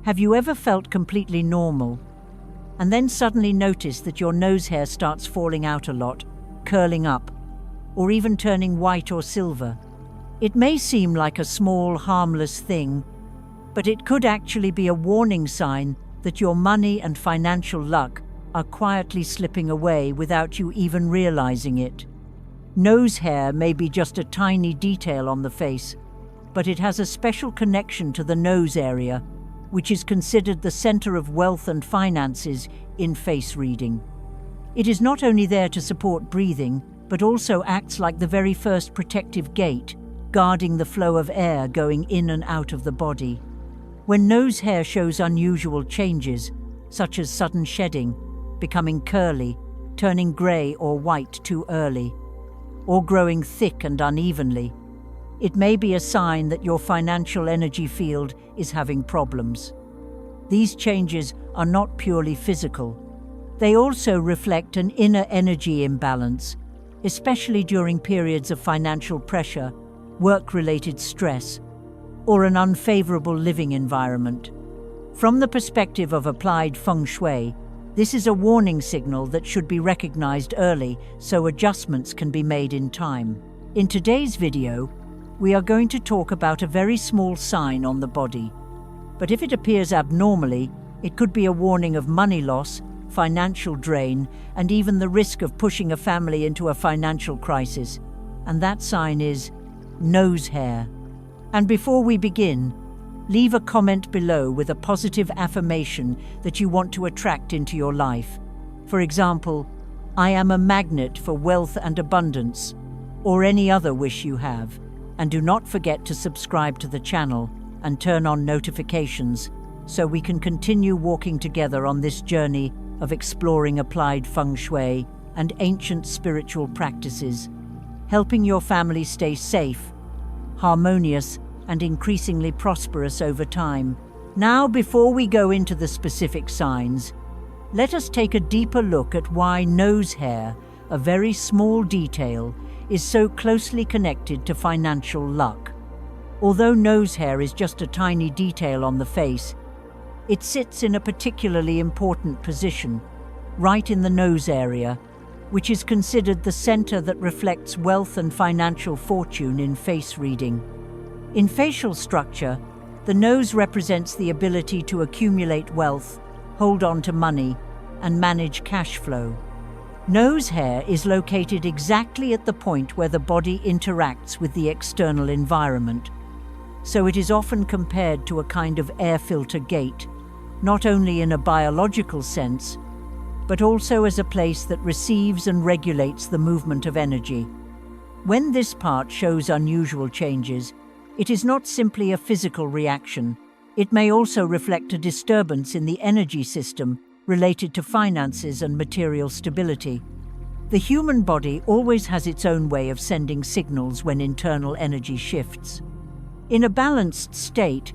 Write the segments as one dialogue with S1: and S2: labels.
S1: Have you ever felt completely normal and then suddenly noticed that your nose hair starts falling out a lot, curling up, or even turning white or silver? It may seem like a small, harmless thing, but it could actually be a warning sign that your money and financial luck are quietly slipping away without you even realizing it. Nose hair may be just a tiny detail on the face, but it has a special connection to the nose area, which is considered the center of wealth and finances in face reading. It is not only there to support breathing, but also acts like the very first protective gate, guarding the flow of air going in and out of the body. When nose hair shows unusual changes, such as sudden shedding, becoming curly, turning gray or white too early, or growing thick and unevenly, it may be a sign that your financial energy field is having problems. These changes are not purely physical. They also reflect an inner energy imbalance, especially during periods of financial pressure, work-related stress, or an unfavorable living environment. From the perspective of applied feng shui, this is a warning signal that should be recognized early so adjustments can be made in time. In today's video, we are going to talk about a very small sign on the body. But if it appears abnormally, it could be a warning of money loss, financial drain, and even the risk of pushing a family into a financial crisis. And that sign is nose hair. And before we begin, leave a comment below with a positive affirmation that you want to attract into your life. For example, I am a magnet for wealth and abundance, or any other wish you have. And do not forget to subscribe to the channel and turn on notifications so we can continue walking together on this journey of exploring applied feng shui and ancient spiritual practices, helping your family stay safe, harmonious, and increasingly prosperous over time. Now, before we go into the specific signs, let us take a deeper look at why nose hair, a very small detail, is so closely connected to financial luck. Although nose hair is just a tiny detail on the face, it sits in a particularly important position, right in the nose area, which is considered the center that reflects wealth and financial fortune in face reading. In facial structure, the nose represents the ability to accumulate wealth, hold on to money, and manage cash flow. Nose hair is located exactly at the point where the body interacts with the external environment, so it is often compared to a kind of air filter gate, not only in a biological sense, but also as a place that receives and regulates the movement of energy. When this part shows unusual changes, it is not simply a physical reaction. It may also reflect a disturbance in the energy system related to finances and material stability. The human body always has its own way of sending signals when internal energy shifts. In a balanced state,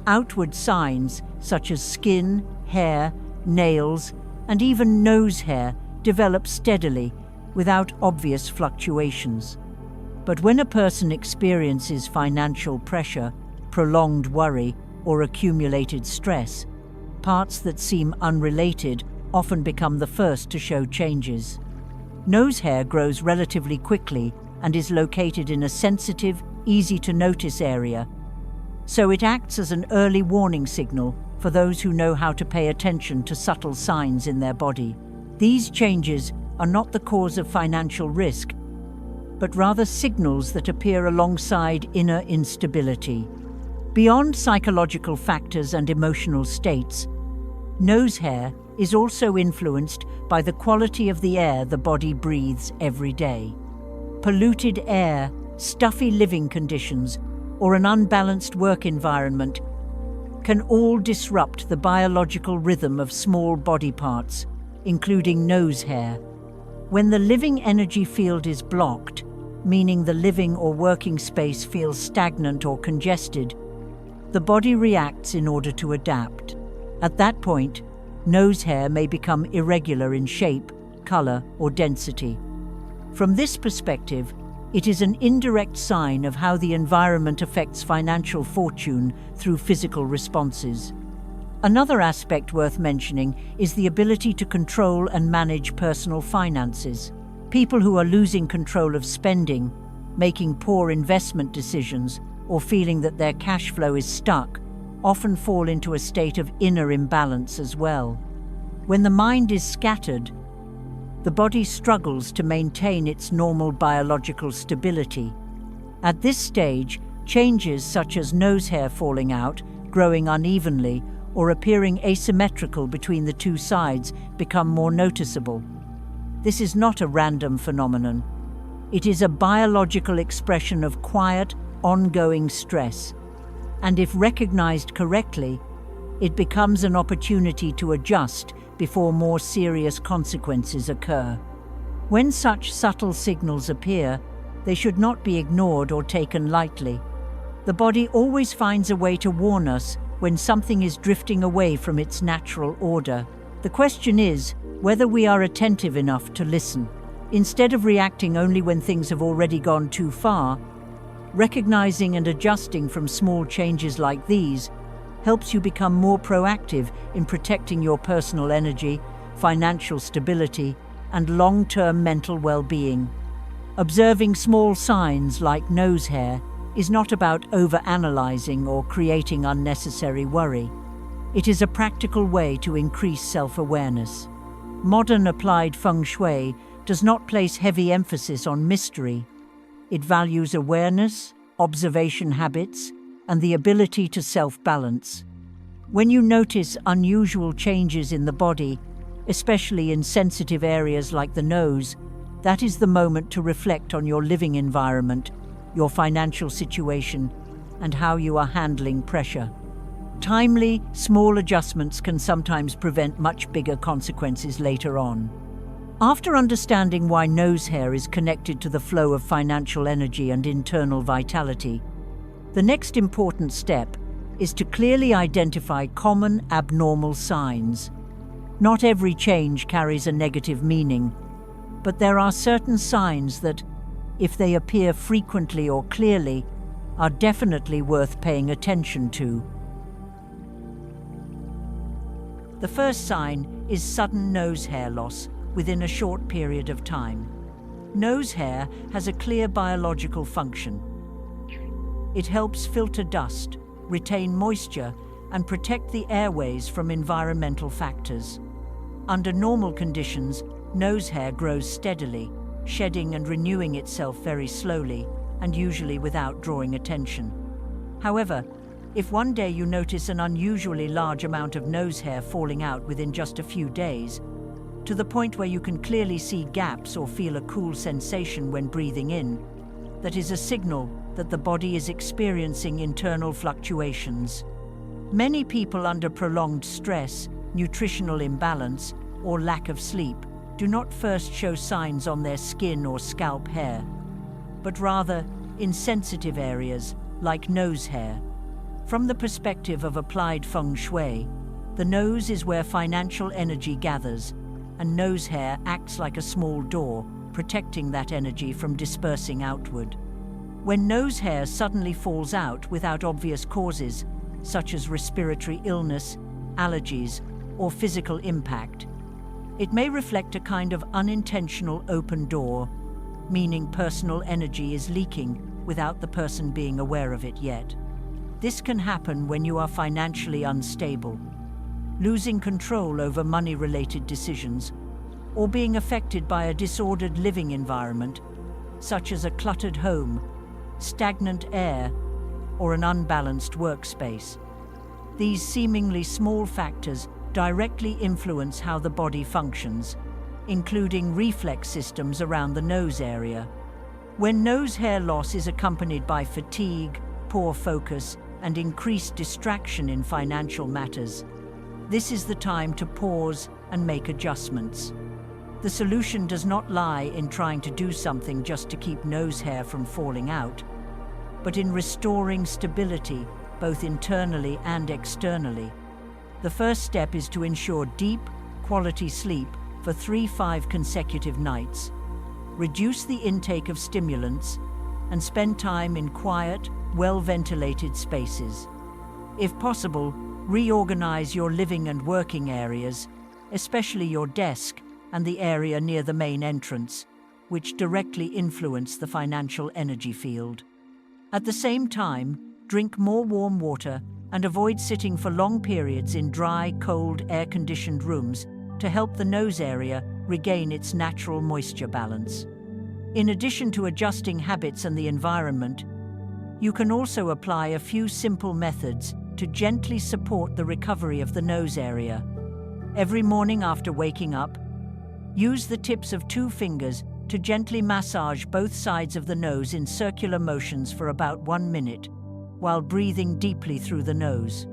S1: outward signs such as skin, hair, nails, and even nose hair develop steadily without obvious fluctuations. But when a person experiences financial pressure, prolonged worry, or accumulated stress, parts that seem unrelated often become the first to show changes. Nose hair grows relatively quickly and is located in a sensitive, easy-to-notice area, so it acts as an early warning signal for those who know how to pay attention to subtle signs in their body. These changes are not the cause of financial risk, but rather signals that appear alongside inner instability. Beyond psychological factors and emotional states, nose hair is also influenced by the quality of the air the body breathes every day. Polluted air, stuffy living conditions, or an unbalanced work environment can all disrupt the biological rhythm of small body parts, including nose hair. When the living energy field is blocked, meaning the living or working space feels stagnant or congested, the body reacts in order to adapt. At that point, nose hair may become irregular in shape, color, or density. From this perspective, it is an indirect sign of how the environment affects financial fortune through physical responses. Another aspect worth mentioning is the ability to control and manage personal finances. People who are losing control of spending, making poor investment decisions, or feeling that their cash flow is stuck often fall into a state of inner imbalance as well. When the mind is scattered, the body struggles to maintain its normal biological stability. At this stage, changes such as nose hair falling out, growing unevenly, or appearing asymmetrical between the two sides become more noticeable. This is not a random phenomenon. It is a biological expression of quiet, ongoing stress. And if recognized correctly, it becomes an opportunity to adjust before more serious consequences occur. When such subtle signals appear, they should not be ignored or taken lightly. The body always finds a way to warn us when something is drifting away from its natural order. The question is whether we are attentive enough to listen. Instead of reacting only when things have already gone too far, recognizing and adjusting from small changes like these helps you become more proactive in protecting your personal energy, financial stability, and long-term mental well-being. Observing small signs like nose hair is not about over-analyzing or creating unnecessary worry. It is a practical way to increase self-awareness. Modern applied feng shui does not place heavy emphasis on mystery. It values awareness, observation habits, and the ability to self-balance. When you notice unusual changes in the body, especially in sensitive areas like the nose, that is the moment to reflect on your living environment, your financial situation, and how you are handling pressure. Timely, small adjustments can sometimes prevent much bigger consequences later on. After understanding why nose hair is connected to the flow of financial energy and internal vitality, the next important step is to clearly identify common abnormal signs. Not every change carries a negative meaning, but there are certain signs that, if they appear frequently or clearly, are definitely worth paying attention to. The first sign is sudden nose hair loss within a short period of time. Nose hair has a clear biological function. It helps filter dust, retain moisture, and protect the airways from environmental factors. Under normal conditions, nose hair grows steadily, shedding and renewing itself very slowly, and usually without drawing attention. However, if one day you notice an unusually large amount of nose hair falling out within just a few days, to the point where you can clearly see gaps or feel a cool sensation when breathing in, that is a signal that the body is experiencing internal fluctuations. Many people under prolonged stress, nutritional imbalance, or lack of sleep do not first show signs on their skin or scalp hair, but rather in sensitive areas like nose hair. From the perspective of applied feng shui, the nose is where financial energy gathers, and nose hair acts like a small door, protecting that energy from dispersing outward. When nose hair suddenly falls out without obvious causes, such as respiratory illness, allergies, or physical impact, it may reflect a kind of unintentional open door, meaning personal energy is leaking without the person being aware of it yet. This can happen when you are financially unstable, losing control over money-related decisions, or being affected by a disordered living environment, such as a cluttered home, stagnant air, or an unbalanced workspace. These seemingly small factors directly influence how the body functions, including reflex systems around the nose area. When nose hair loss is accompanied by fatigue, poor focus, and increased distraction in financial matters, this is the time to pause and make adjustments. The solution does not lie in trying to do something just to keep nose hair from falling out, but in restoring stability both internally and externally. The first step is to ensure deep, quality sleep for 3-5 consecutive nights. Reduce the intake of stimulants and spend time in quiet, well-ventilated spaces. If possible, Reorganize your living and working areas, especially your desk and the area near the main entrance, which directly influence the financial energy field. At the same time, drink more warm water and avoid sitting for long periods in dry, cold, air-conditioned rooms to help the nose area regain its natural moisture balance. In addition to adjusting habits and the environment, you can also apply a few simple methods to gently support the recovery of the nose area. Every morning after waking up, use the tips of 2 fingers to gently massage both sides of the nose in circular motions for about 1 minute, while breathing deeply through the nose.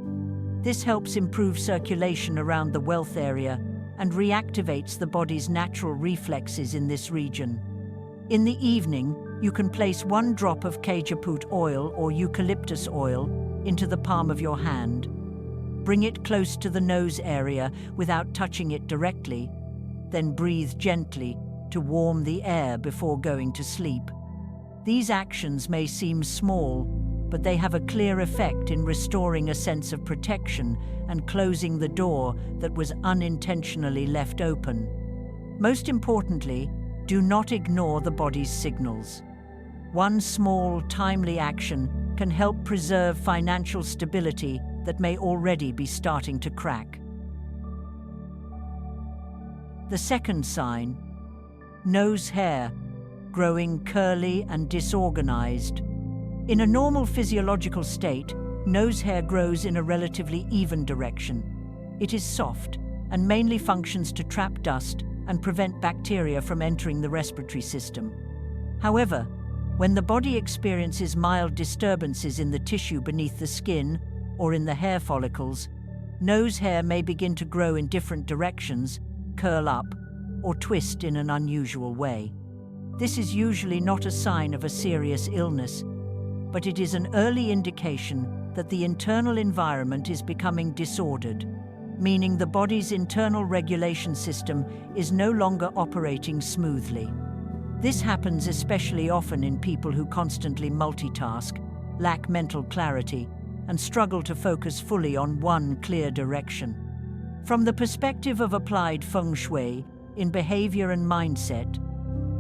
S1: This helps improve circulation around the wealth area and reactivates the body's natural reflexes in this region. In the evening, you can place 1 drop of cajeput oil or eucalyptus oil into the palm of your hand. Bring it close to the nose area without touching it directly, then breathe gently to warm the air before going to sleep. These actions may seem small, but they have a clear effect in restoring a sense of protection and closing the door that was unintentionally left open. Most importantly, do not ignore the body's signals. One small, timely action can help preserve financial stability that may already be starting to crack. The second sign: nose hair growing curly and disorganized. In a normal physiological state, nose hair grows in a relatively even direction. It is soft and mainly functions to trap dust and prevent bacteria from entering the respiratory system. However, when the body experiences mild disturbances in the tissue beneath the skin or in the hair follicles, nose hair may begin to grow in different directions, curl up, or twist in an unusual way. This is usually not a sign of a serious illness, but it is an early indication that the internal environment is becoming disordered, meaning the body's internal regulation system is no longer operating smoothly. This happens especially often in people who constantly multitask, lack mental clarity, and struggle to focus fully on one clear direction. From the perspective of applied feng shui, in behavior and mindset,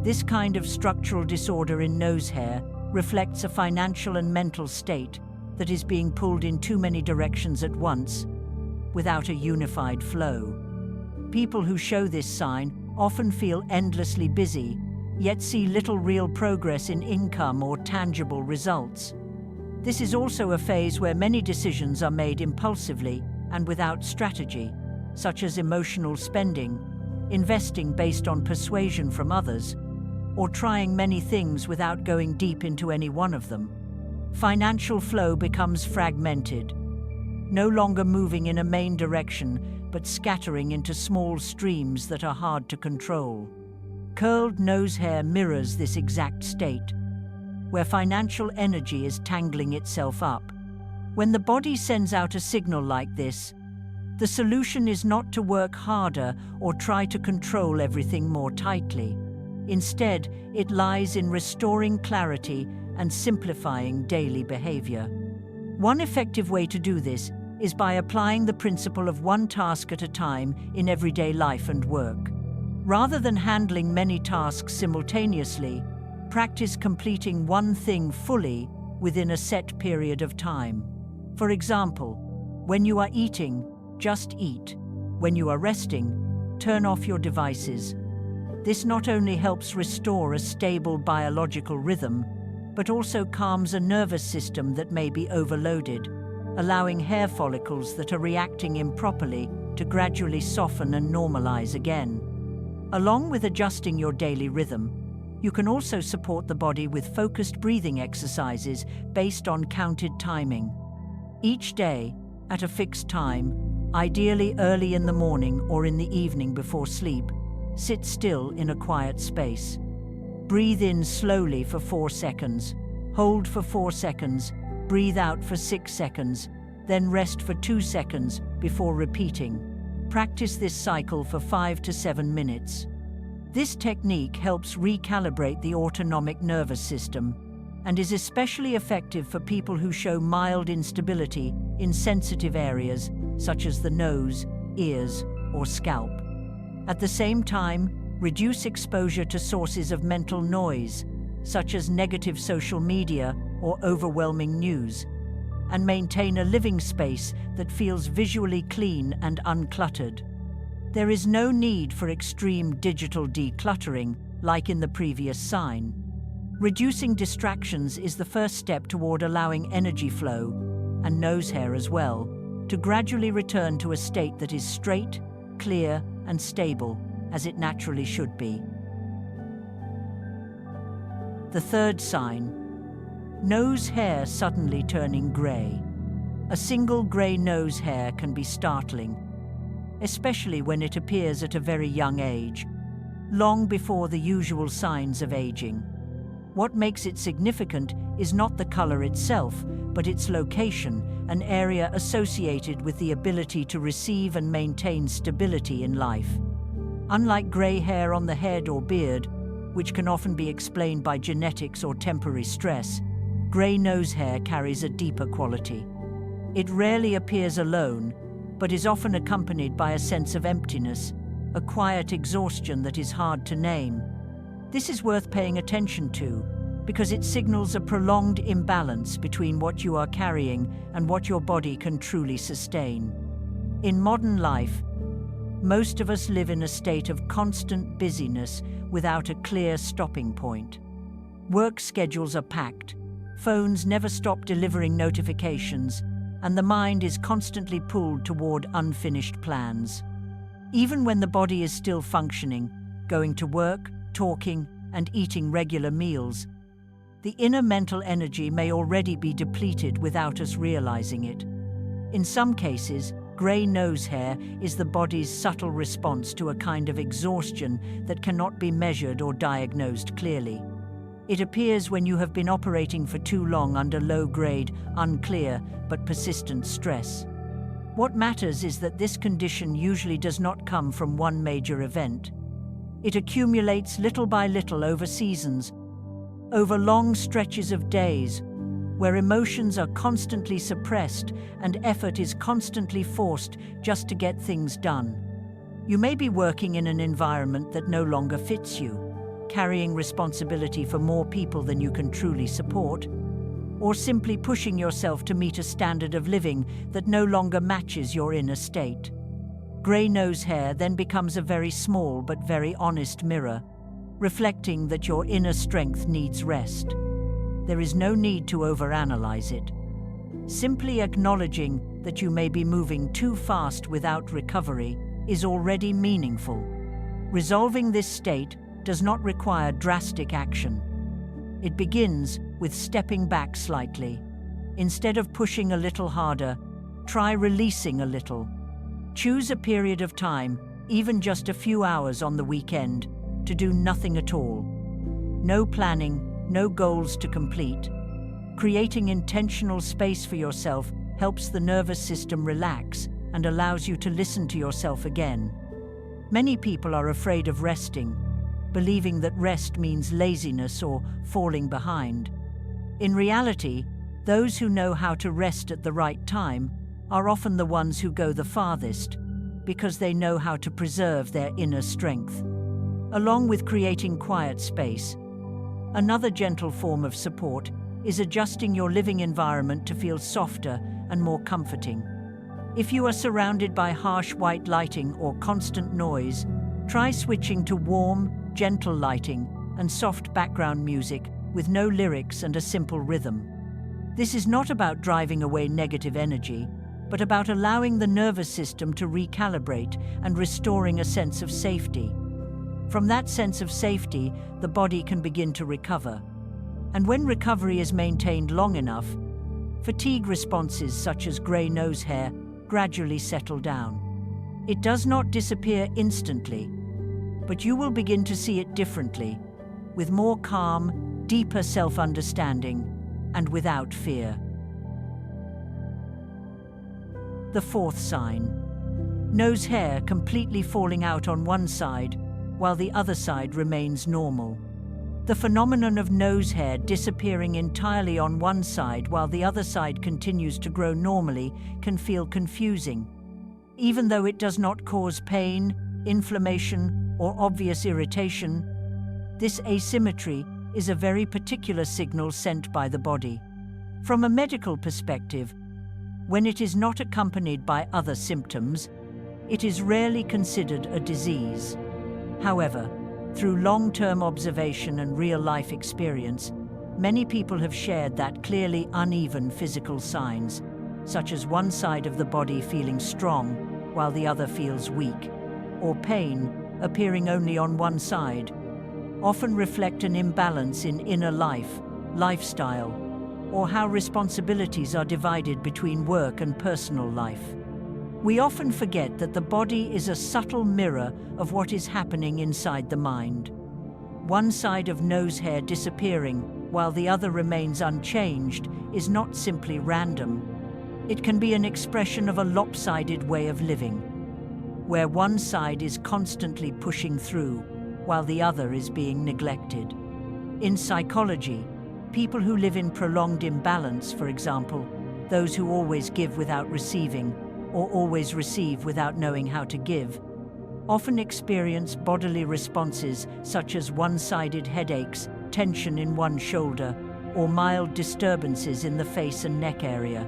S1: this kind of structural disorder in nose hair reflects a financial and mental state that is being pulled in too many directions at once, without a unified flow. People who show this sign often feel endlessly busy, yet see little real progress in income or tangible results. This is also a phase where many decisions are made impulsively and without strategy, such as emotional spending, investing based on persuasion from others, or trying many things without going deep into any one of them. Financial flow becomes fragmented, no longer moving in a main direction, but scattering into small streams that are hard to control. Curled nose hair mirrors this exact state, where financial energy is tangling itself up. When the body sends out a signal like this, the solution is not to work harder or try to control everything more tightly. Instead, it lies in restoring clarity and simplifying daily behavior. One effective way to do this is by applying the principle of one task at a time in everyday life and work. Rather than handling many tasks simultaneously, practice completing one thing fully within a set period of time. For example, when you are eating, just eat. When you are resting, turn off your devices. This not only helps restore a stable biological rhythm, but also calms a nervous system that may be overloaded, allowing hair follicles that are reacting improperly to gradually soften and normalize again. Along with adjusting your daily rhythm, you can also support the body with focused breathing exercises based on counted timing. Each day, at a fixed time, ideally early in the morning or in the evening before sleep, sit still in a quiet space. Breathe in slowly for 4 seconds, hold for 4 seconds, breathe out for 6 seconds, then rest for 2 seconds before repeating. Practice this cycle for 5 to 7 minutes. This technique helps recalibrate the autonomic nervous system and is especially effective for people who show mild instability in sensitive areas such as the nose, ears, or scalp. At the same time, reduce exposure to sources of mental noise, such as negative social media or overwhelming news, and maintain a living space that feels visually clean and uncluttered. There is no need for extreme digital decluttering, like in the previous sign. Reducing distractions is the first step toward allowing energy flow, and nose hair as well, to gradually return to a state that is straight, clear, and stable, as it naturally should be. The third sign: nose hair suddenly turning grey. A single grey nose hair can be startling, especially when it appears at a very young age, long before the usual signs of aging. What makes it significant is not the color itself, but its location, an area associated with the ability to receive and maintain stability in life. Unlike grey hair on the head or beard, which can often be explained by genetics or temporary stress, grey nose hair carries a deeper quality. It rarely appears alone, but is often accompanied by a sense of emptiness, a quiet exhaustion that is hard to name. This is worth paying attention to, because it signals a prolonged imbalance between what you are carrying and what your body can truly sustain. In modern life, most of us live in a state of constant busyness without a clear stopping point. Work schedules are packed, phones never stop delivering notifications, and the mind is constantly pulled toward unfinished plans. Even when the body is still functioning, going to work, talking, and eating regular meals, the inner mental energy may already be depleted without us realizing it. In some cases, grey nose hair is the body's subtle response to a kind of exhaustion that cannot be measured or diagnosed clearly. It appears when you have been operating for too long under low-grade, unclear, but persistent stress. What matters is that this condition usually does not come from one major event. It accumulates little by little over seasons, over long stretches of days, where emotions are constantly suppressed and effort is constantly forced just to get things done. You may be working in an environment that no longer fits you, carrying responsibility for more people than you can truly support, or simply pushing yourself to meet a standard of living that no longer matches your inner state. Grey nose hair then becomes a very small but very honest mirror, reflecting that your inner strength needs rest. There is no need to overanalyze it. Simply acknowledging that you may be moving too fast without recovery is already meaningful. Resolving this state does not require drastic action. It begins with stepping back slightly. Instead of pushing a little harder, try releasing a little. Choose a period of time, even just a few hours on the weekend, to do nothing at all. No planning, no goals to complete. Creating intentional space for yourself helps the nervous system relax and allows you to listen to yourself again. Many people are afraid of resting, believing that rest means laziness or falling behind. In reality, those who know how to rest at the right time are often the ones who go the farthest, because they know how to preserve their inner strength. Along with creating quiet space, another gentle form of support is adjusting your living environment to feel softer and more comforting. If you are surrounded by harsh white lighting or constant noise, try switching to warm, gentle lighting and soft background music with no lyrics and a simple rhythm. This is not about driving away negative energy, but about allowing the nervous system to recalibrate and restoring a sense of safety. From that sense of safety, the body can begin to recover. And when recovery is maintained long enough, fatigue responses such as grey nose hair gradually settle down. It does not disappear instantly, but you will begin to see it differently, with more calm, deeper self-understanding, and without fear. The fourth sign: nose hair completely falling out on one side, while the other side remains normal. The phenomenon of nose hair disappearing entirely on one side while the other side continues to grow normally can feel confusing, Even though it does not cause pain, inflammation, or obvious irritation, this asymmetry is a very particular signal sent by the body. From a medical perspective, when it is not accompanied by other symptoms, it is rarely considered a disease. However, through long-term observation and real-life experience, many people have shared that clearly uneven physical signs, such as one side of the body feeling strong while the other feels weak, or pain appearing only on one side, often reflect an imbalance in inner life, lifestyle, or how responsibilities are divided between work and personal life. We often forget that the body is a subtle mirror of what is happening inside the mind. One side of nose hair disappearing while the other remains unchanged is not simply random. It can be an expression of a lopsided way of living, where one side is constantly pushing through while the other is being neglected. In psychology, people who live in prolonged imbalance, for example, those who always give without receiving or always receive without knowing how to give, often experience bodily responses such as one-sided headaches, tension in one shoulder, or mild disturbances in the face and neck area.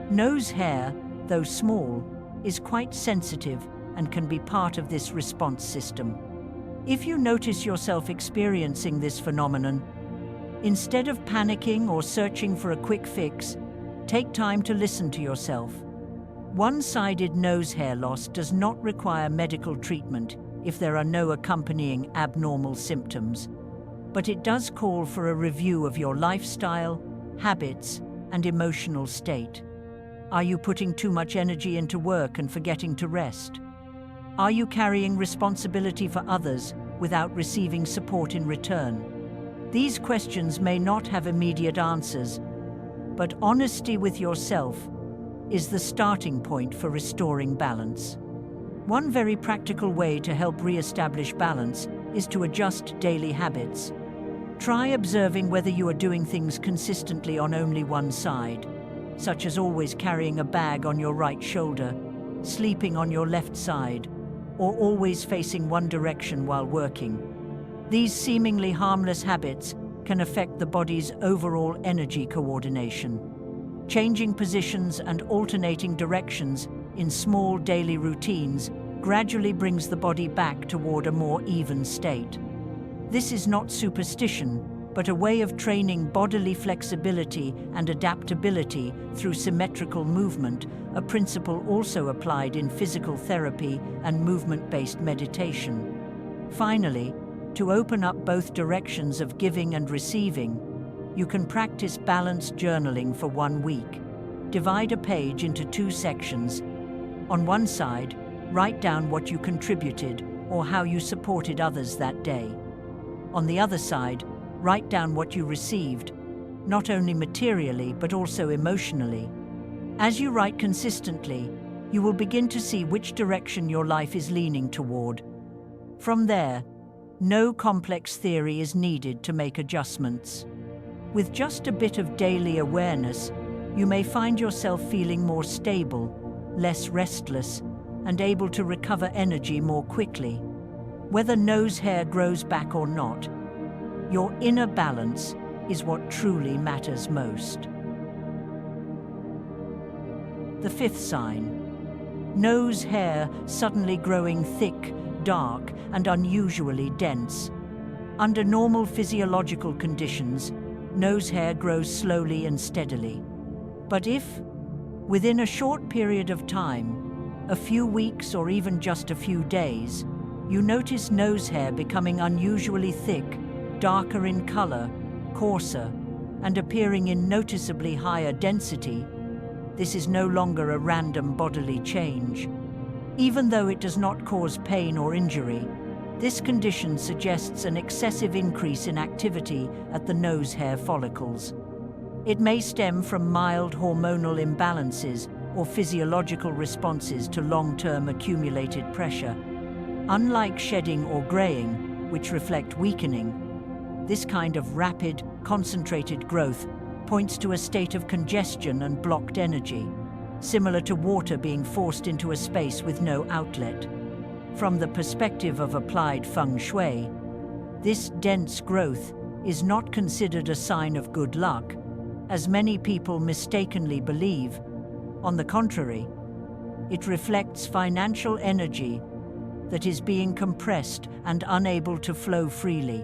S1: Nose hair, though small, is quite sensitive and can be part of this response system. If you notice yourself experiencing this phenomenon, instead of panicking or searching for a quick fix, take time to listen to yourself. One-sided nose hair loss does not require medical treatment if there are no accompanying abnormal symptoms, but it does call for a review of your lifestyle, habits, and emotional state. Are you putting too much energy into work and forgetting to rest? Are you carrying responsibility for others without receiving support in return? These questions may not have immediate answers, but honesty with yourself is the starting point for restoring balance. One very practical way to help re-establish balance is to adjust daily habits. Try observing whether you are doing things consistently on only one side, such as always carrying a bag on your right shoulder, sleeping on your left side, or always facing one direction while working. These seemingly harmless habits can affect the body's overall energy coordination. Changing positions and alternating directions in small daily routines gradually brings the body back toward a more even state. This is not superstition, but a way of training bodily flexibility and adaptability through symmetrical movement, a principle also applied in physical therapy and movement-based meditation. Finally, to open up both directions of giving and receiving, you can practice balanced journaling for 1 week. Divide a page into 2 sections. On one side, write down what you contributed or how you supported others that day. On the other side, write down what you received, not only materially but also emotionally. As you write consistently, you will begin to see which direction your life is leaning toward. From there, no complex theory is needed to make adjustments. With just a bit of daily awareness, you may find yourself feeling more stable, less restless, and able to recover energy more quickly. Whether nose hair grows back or not, your inner balance is what truly matters most. The 5th sign. Nose hair suddenly growing thick, dark, and unusually dense. Under normal physiological conditions, nose hair grows slowly and steadily. But if, within a short period of time, a few weeks or even just a few days, you notice nose hair becoming unusually thick, darker in color, coarser, and appearing in noticeably higher density, this is no longer a random bodily change. Even though it does not cause pain or injury, this condition suggests an excessive increase in activity at the nose hair follicles. It may stem from mild hormonal imbalances or physiological responses to long-term accumulated pressure. Unlike shedding or graying, which reflect weakening, this kind of rapid, concentrated growth points to a state of congestion and blocked energy, similar to water being forced into a space with no outlet. From the perspective of applied feng shui, this dense growth is not considered a sign of good luck, as many people mistakenly believe. On the contrary, it reflects financial energy that is being compressed and unable to flow freely.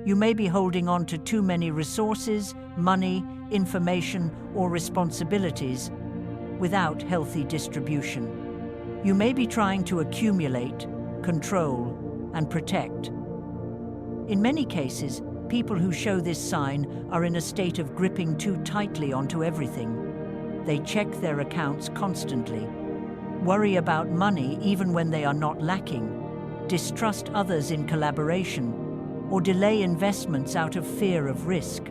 S1: You may be holding on to too many resources, money, information, or responsibilities without healthy distribution. You may be trying to accumulate, control, and protect. In many cases, people who show this sign are in a state of gripping too tightly onto everything. They check their accounts constantly, worry about money even when they are not lacking, distrust others in collaboration, or delay investments out of fear of risk.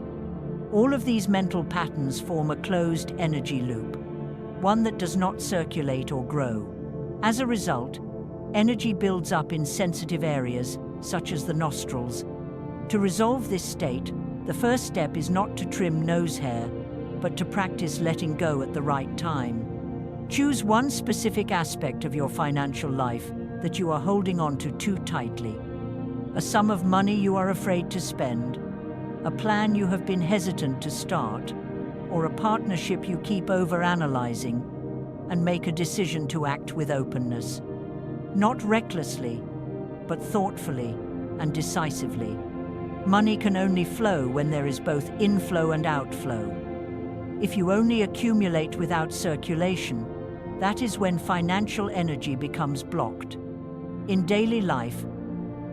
S1: All of these mental patterns form a closed energy loop, one that does not circulate or grow. As a result, energy builds up in sensitive areas, such as the nostrils. To resolve this state, the first step is not to trim nose hair, but to practice letting go at the right time. Choose one specific aspect of your financial life that you are holding on to too tightly. A sum of money you are afraid to spend, a plan you have been hesitant to start, or a partnership you keep overanalyzing, and make a decision to act with openness. Not recklessly, but thoughtfully and decisively. Money can only flow when there is both inflow and outflow. If you only accumulate without circulation, that is when financial energy becomes blocked. In daily life,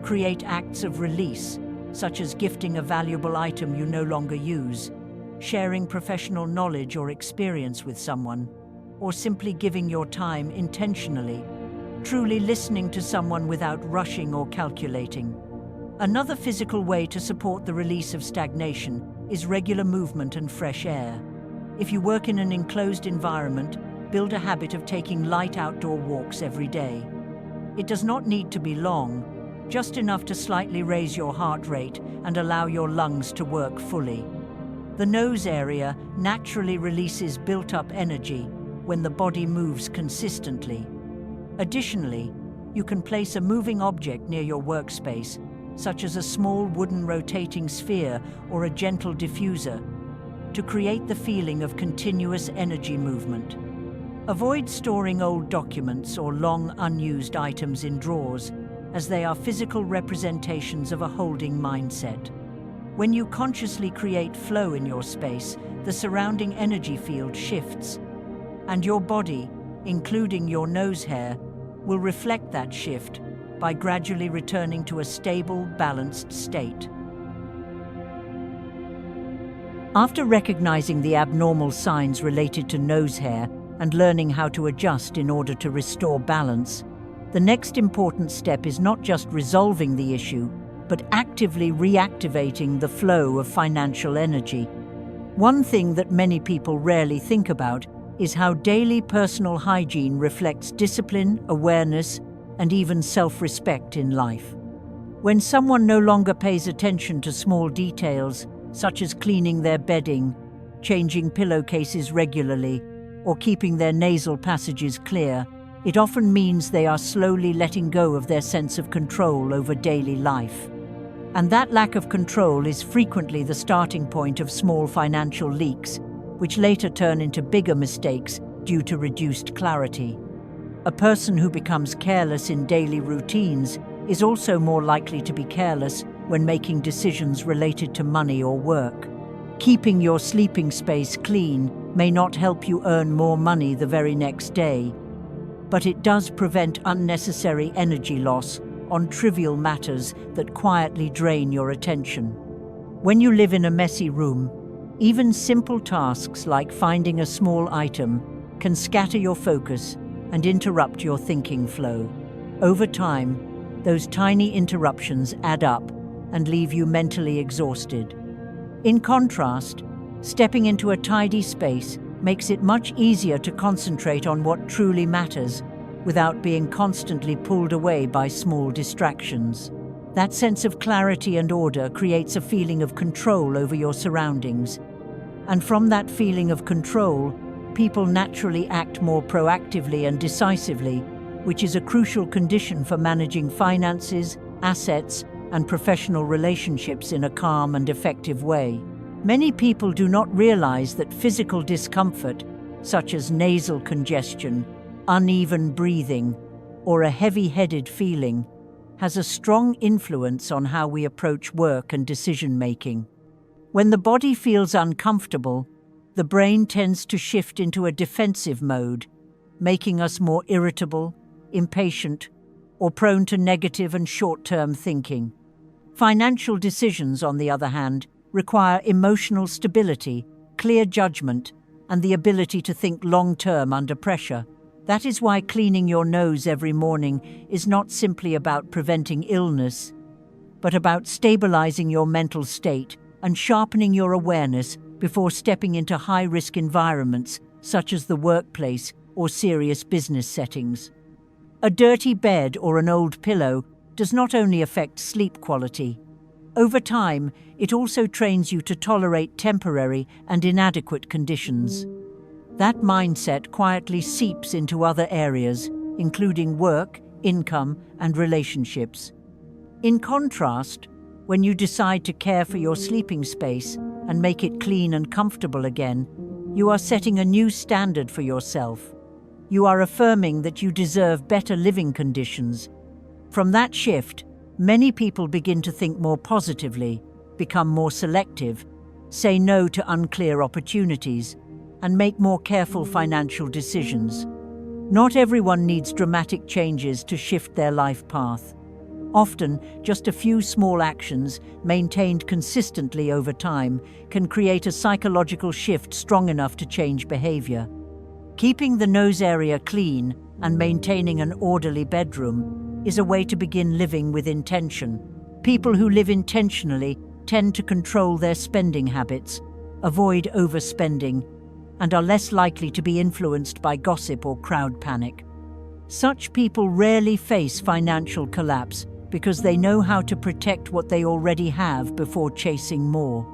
S1: create acts of release, such as gifting a valuable item you no longer use, sharing professional knowledge or experience with someone, or simply giving your time intentionally, truly listening to someone without rushing or calculating. Another physical way to support the release of stagnation is regular movement and fresh air. If you work in an enclosed environment, build a habit of taking light outdoor walks every day. It does not need to be long, just enough to slightly raise your heart rate and allow your lungs to work fully. The nose area naturally releases built-up energy when the body moves consistently. Additionally, you can place a moving object near your workspace, such as a small wooden rotating sphere or a gentle diffuser, to create the feeling of continuous energy movement. Avoid storing old documents or long unused items in drawers, as they are physical representations of a holding mindset. When you consciously create flow in your space, the surrounding energy field shifts, and your body, including your nose hair, will reflect that shift by gradually returning to a stable, balanced state. After recognizing the abnormal signs related to nose hair and learning how to adjust in order to restore balance, the next important step is not just resolving the issue, but actively reactivating the flow of financial energy. One thing that many people rarely think about is how daily personal hygiene reflects discipline, awareness, and even self-respect in life. When someone no longer pays attention to small details, such as cleaning their bedding, changing pillowcases regularly, or keeping their nasal passages clear, it often means they are slowly letting go of their sense of control over daily life. And that lack of control is frequently the starting point of small financial leaks, which later turn into bigger mistakes due to reduced clarity. A person who becomes careless in daily routines is also more likely to be careless when making decisions related to money or work. Keeping your sleeping space clean may not help you earn more money the very next day, but it does prevent unnecessary energy loss on trivial matters that quietly drain your attention. When you live in a messy room, even simple tasks like finding a small item can scatter your focus and interrupt your thinking flow. Over time, those tiny interruptions add up and leave you mentally exhausted. In contrast, stepping into a tidy space makes it much easier to concentrate on what truly matters without being constantly pulled away by small distractions. That sense of clarity and order creates a feeling of control over your surroundings. And from that feeling of control, people naturally act more proactively and decisively, which is a crucial condition for managing finances, assets, and professional relationships in a calm and effective way. Many people do not realize that physical discomfort, such as nasal congestion, uneven breathing, or a heavy-headed feeling, has a strong influence on how we approach work and decision-making. When the body feels uncomfortable, the brain tends to shift into a defensive mode, making us more irritable, impatient, or prone to negative and short-term thinking. Financial decisions, on the other hand, require emotional stability, clear judgment, and the ability to think long-term under pressure. That is why cleaning your nose every morning is not simply about preventing illness, but about stabilizing your mental state and sharpening your awareness before stepping into high-risk environments such as the workplace or serious business settings. A dirty bed or an old pillow does not only affect sleep quality. Over time, it also trains you to tolerate temporary and inadequate conditions. That mindset quietly seeps into other areas, including work, income, and relationships. In contrast, when you decide to care for your sleeping space and make it clean and comfortable again, you are setting a new standard for yourself. You are affirming that you deserve better living conditions. From that shift, many people begin to think more positively, become more selective, say no to unclear opportunities, and make more careful financial decisions. Not everyone needs dramatic changes to shift their life path. Often, just a few small actions, maintained consistently over time, can create a psychological shift strong enough to change behavior. Keeping the nose area clean and maintaining an orderly bedroom is a way to begin living with intention. People who live intentionally tend to control their spending habits, avoid overspending, and are less likely to be influenced by gossip or crowd panic. Such people rarely face financial collapse because they know how to protect what they already have before chasing more.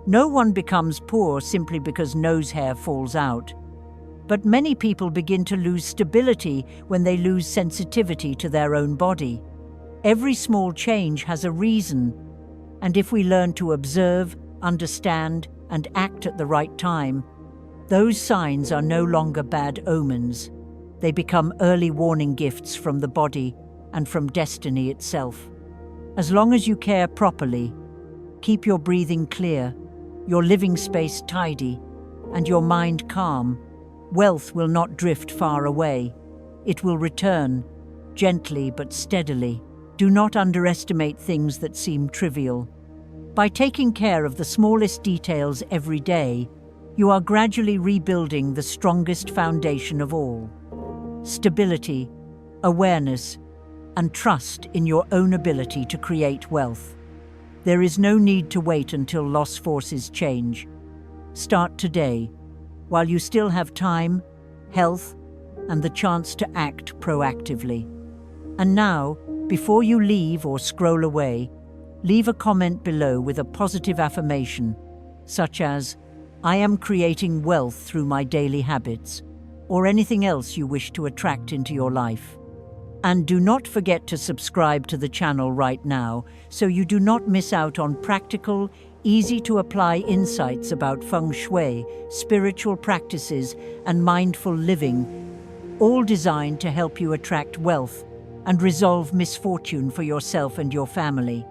S1: No one becomes poor simply because nose hair falls out. But many people begin to lose stability when they lose sensitivity to their own body. Every small change has a reason, and if we learn to observe, understand, and act at the right time, those signs are no longer bad omens. They become early warning gifts from the body and from destiny itself. As long as you care properly, keep your breathing clear, your living space tidy, and your mind calm, wealth will not drift far away. It will return, gently but steadily. Do not underestimate things that seem trivial. By taking care of the smallest details every day, you are gradually rebuilding the strongest foundation of all: stability, awareness, and trust in your own ability to create wealth. There is no need to wait until lost forces change. Start today, while you still have time, health, and the chance to act proactively. And now, before you leave or scroll away, leave a comment below with a positive affirmation, such as, "I am creating wealth through my daily habits," or anything else you wish to attract into your life. And do not forget to subscribe to the channel right now so you do not miss out on practical, easy-to-apply insights about feng shui, spiritual practices, and mindful living, all designed to help you attract wealth and resolve misfortune for yourself and your family.